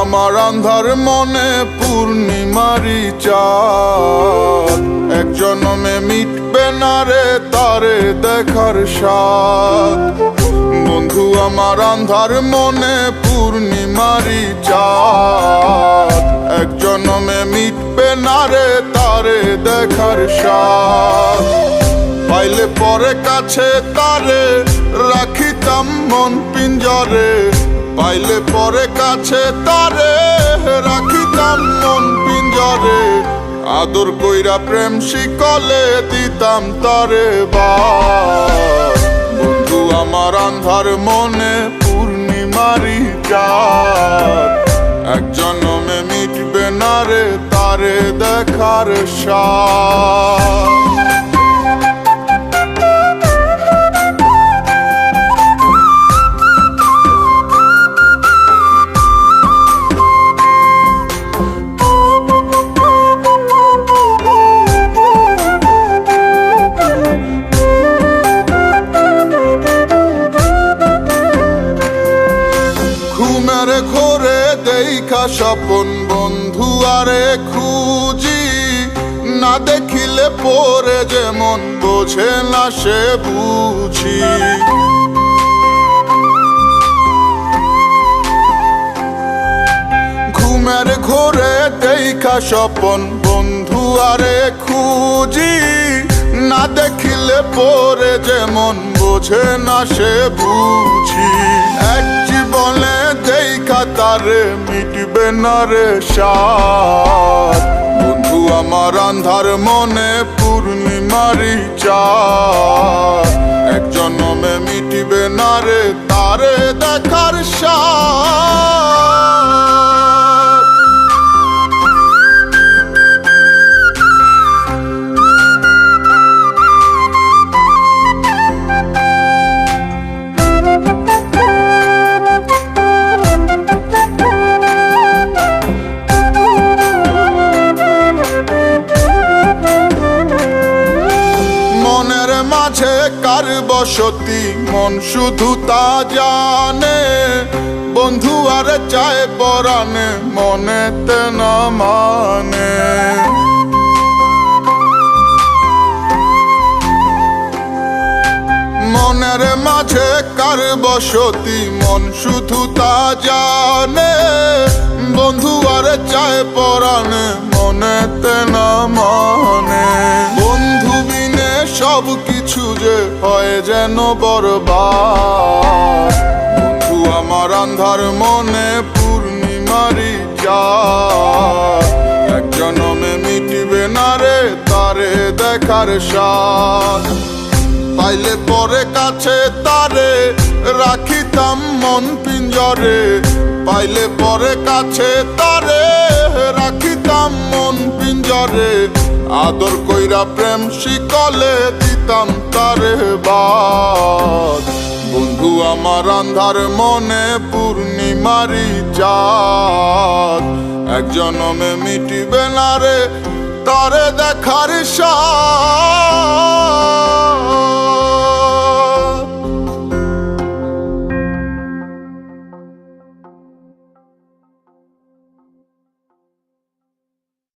আমার আন্ধার মনে পূর্ণিমারি চাঁদ, এক জনমে মিটবে না রে তারে দেখার স্বাদ। বন্ধু আমার আন্ধার মনে পূর্ণিমারি চাঁদ, এক জনমে মিটবে না রে তারে দেখার স্বাদ। পাইলে পরে কাছে তারে রাখিতাম মন পিঞ্জরে, পাইলে পরে কাছে তারে রাখিতাম মন পিঞ্জরে। আদর কইরা প্রেম শিকলে দিতাম তারে বাস। বন্ধু আমার আন্ধার মনে পূর্ণিমারি চাঁদ, এক জনমে মিটবে না রে তারে দেখার স্বাদ। ঘুমের ঘোরে দেখা স্বপন বন্ধু আরে খুঁজি, না দেখিলে পরে যেমন বোঝে না সে বুঝি। ঘুমের ঘোরে দেখা স্বপন বন্ধু আরে খুঁজি, না দেখিলে পরে যেমন বোঝে না সে বুঝি। এক জীবনে দেখা তারে মিটবে না রে স্বাদ। বন্ধু আমার আন্ধার মনে পূর্ণিমারি চাঁদ, এক জনমে মিটবে না রে তারে দেখার স্বাদ। মনের মাঝে কার বসতি মন শুধু তা জানে, বন্ধু আর চায় পরাণে মনেতে না মানে। মনের মাঝে কার বসতি মন শুধু তা জানে, বন্ধু আর চায় পরাণে মনেতে না মানে। বন্ধু বিনে সব কিছু যে হয় যেন বরবাদ। বন্ধু আমার আন্ধার মনে পূর্ণিমারি চাঁদ, এক জনমে মিটবে না রে তারে দেখার স্বাদ। পাইলে পরে কাছে তারে রাখিতাম মন পিঞ্জরে, পাইলে পরে কাছে তারে রাখিতাম মন পিঞ্জরে। আদর কইরা প্রেম শিকলে দিতাম তারে বাস। বন্ধু আমার আন্ধার মনে পূর্ণিমারি চাঁদ, এক জনমে মিটিবে না রে তারে দেখার স্বাদ।